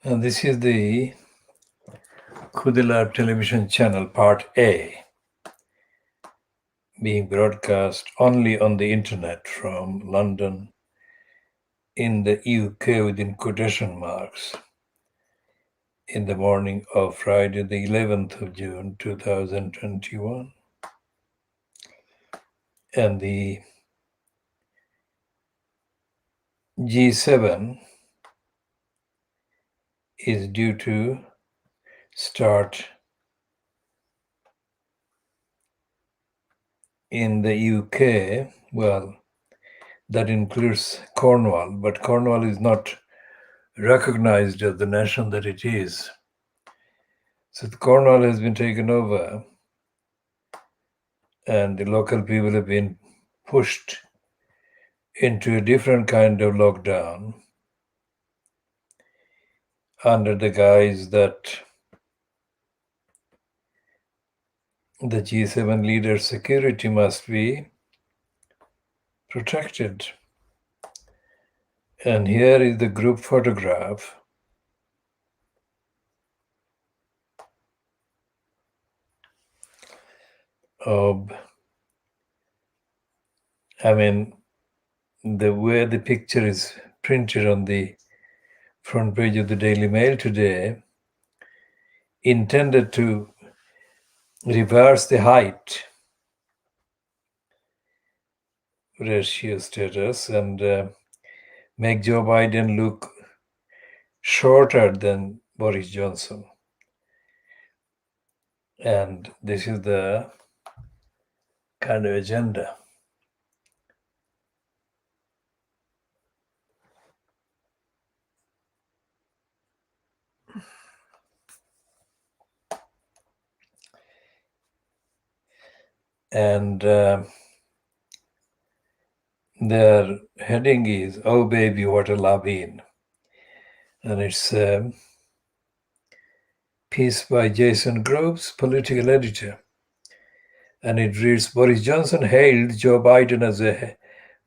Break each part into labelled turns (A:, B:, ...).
A: And this is the KhoodeelaarTV Television Channel Part A, being broadcast only on the internet from London in the UK within quotation marks in the morning of Friday the 11th of June 2021. And the G7 is due to start in the UK. Well, that includes Cornwall, but Cornwall is not recognized as the nation that it is. So Cornwall has been taken over, and the local people have been pushed into a different kind of lockdown under the guise that the G7 leaders' security must be protected. And here is the group photograph of, the way the picture is printed on the front page of the Daily Mail today, intended to reverse the height ratio status and make Joe Biden look shorter than Boris Johnson. And this is the kind of agenda. And their heading is, "Oh baby, what a love-in." And it's a piece by Jason Groves, political editor. And it reads, Boris Johnson hailed Joe Biden as a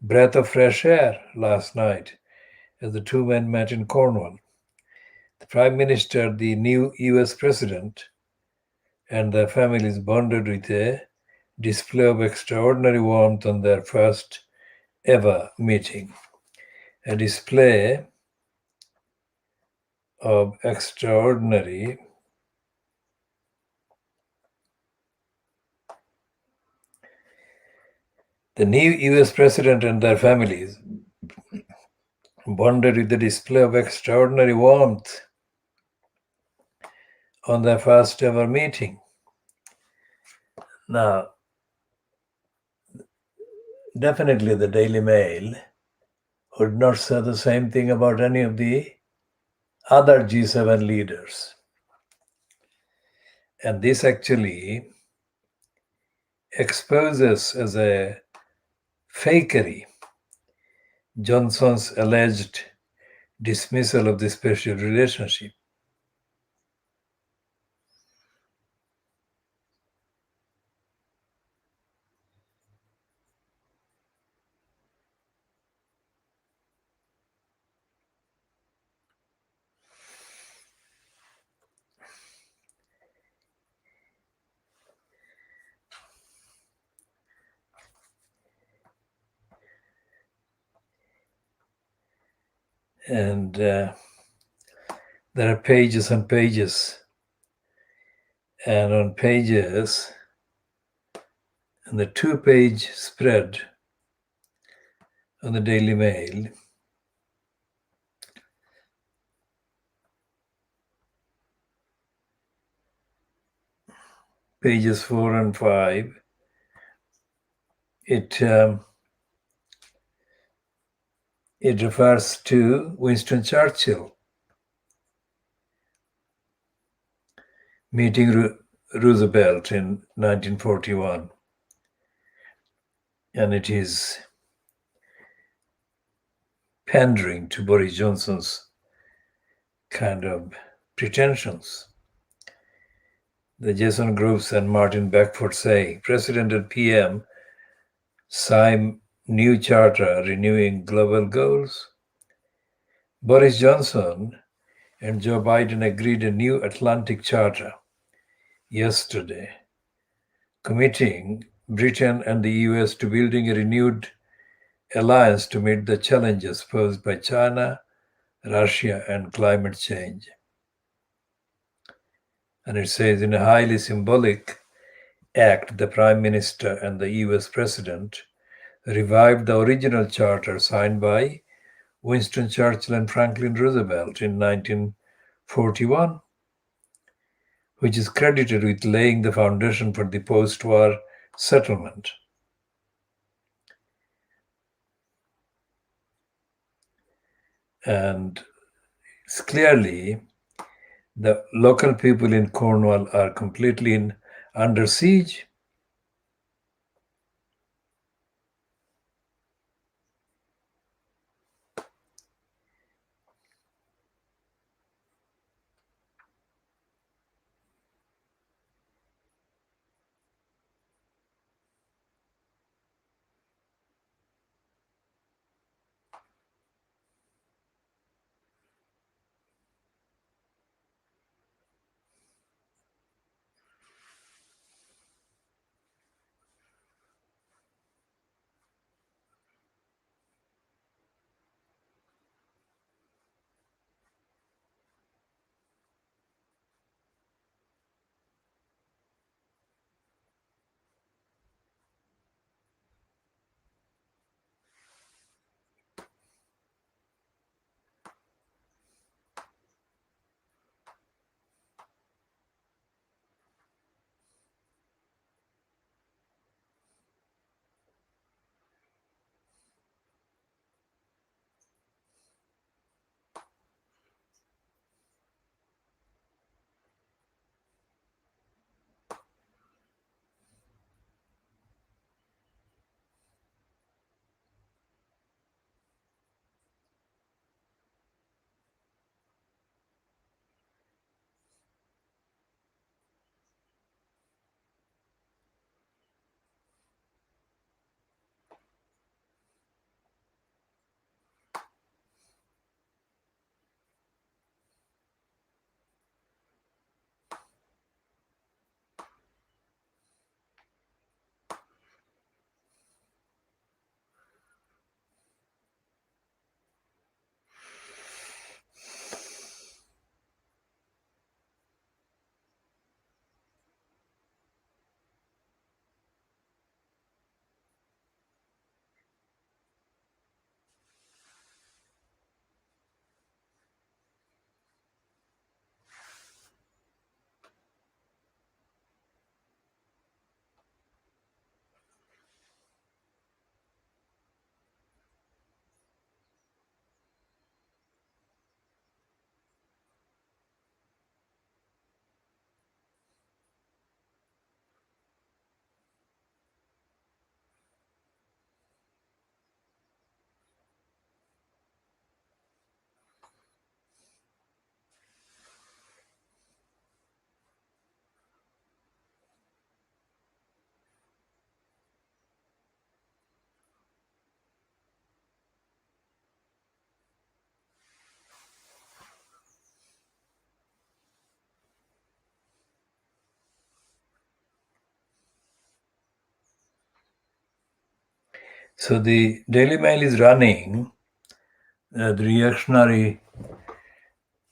A: breath of fresh air last night as the two men met in Cornwall. The Prime Minister, the new US President, and their families bonded with a display of extraordinary warmth on their first ever meeting. A display of extraordinary The new US President and their families bonded with the display of extraordinary warmth on their first ever meeting. Now, definitely the Daily Mail would not say the same thing about any of the other G7 leaders. And this actually exposes as a fakery Johnson's alleged dismissal of the special relationship. And there are pages and pages, and on pages, and the two-page spread on the Daily Mail, pages 4 and 5, it refers to Winston Churchill meeting Roosevelt in 1941. And it is pandering to Boris Johnson's kind of pretensions. The Jason Groves and Martin Beckford say, President and PM sign new charter renewing global goals. Boris Johnson and Joe Biden agreed a new Atlantic Charter yesterday, committing Britain and the US to building a renewed alliance to meet the challenges posed by China, Russia, and climate change. And it says, in a highly symbolic act, the Prime Minister and the US President revived the original charter signed by Winston Churchill and Franklin Roosevelt in 1941, which is credited with laying the foundation for the post-war settlement. And it's clearly the local people in Cornwall are completely under siege. So the Daily Mail is running the reactionary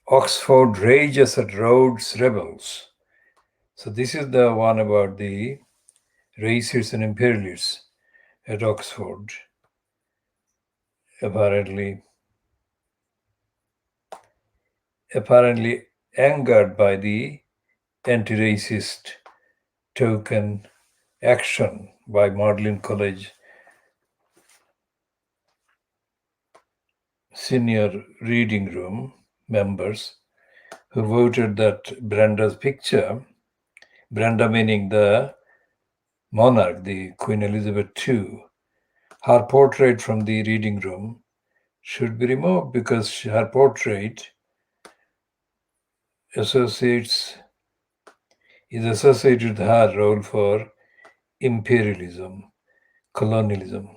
A: Oxford rages at Rhodes rebels. So this is the one about the racists and imperialists at Oxford, apparently angered by the anti-racist token action by Magdalen College senior reading room members who voted that Brenda's picture, Brenda meaning the monarch, the Queen Elizabeth II, her portrait from the reading room should be removed because her portrait is associated with her role for imperialism, colonialism.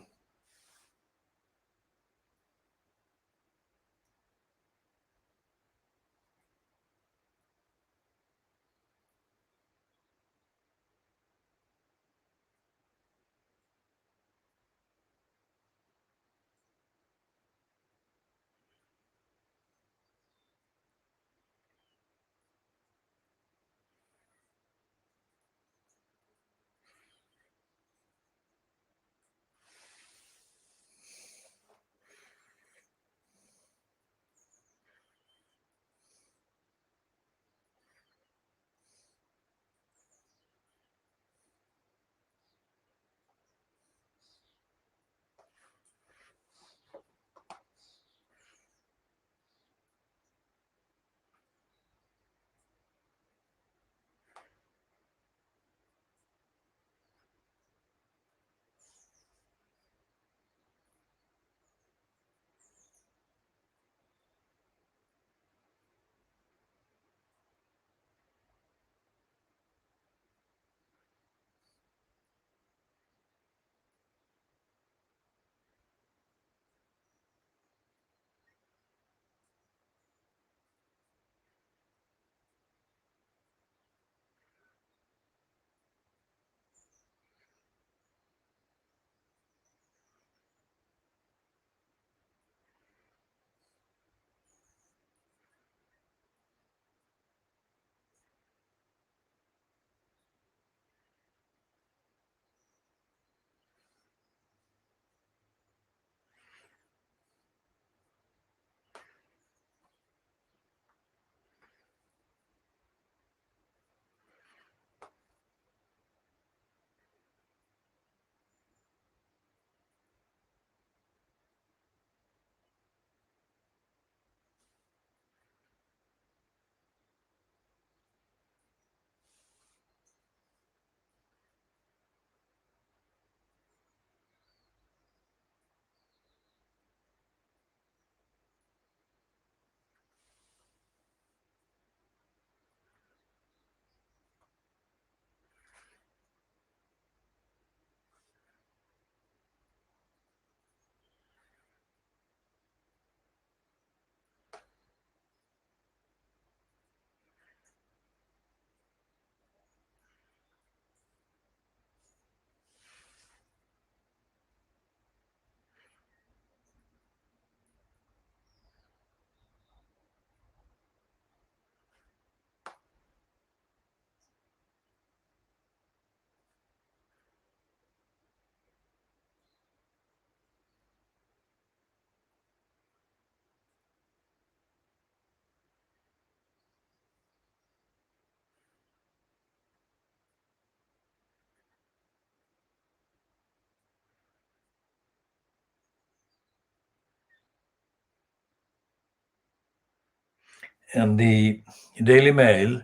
A: And the Daily Mail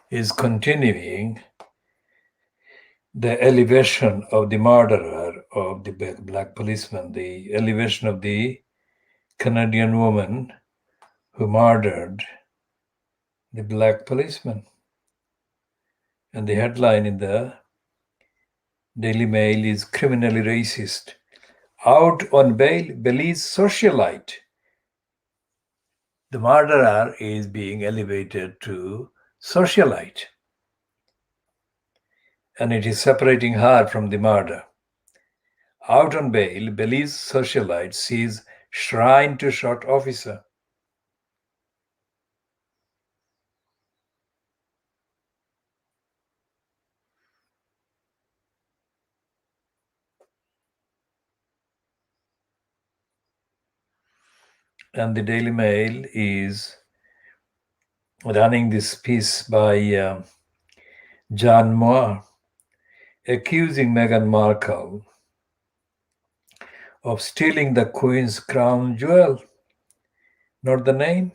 A: is continuing the elevation of the murderer of the black policeman, the elevation of the Canadian woman who murdered the black policeman. And the headline in the Daily Mail is criminally racist. Out on bail, Belize socialite. The murderer is being elevated to socialite. And it is separating her from the murder. Out on bail, Belize socialite sees shrine to shot officer. And the Daily Mail is running this piece by John Moore, accusing Meghan Markle of stealing the Queen's crown jewel. Not the name?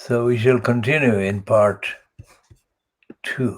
A: So we shall continue in part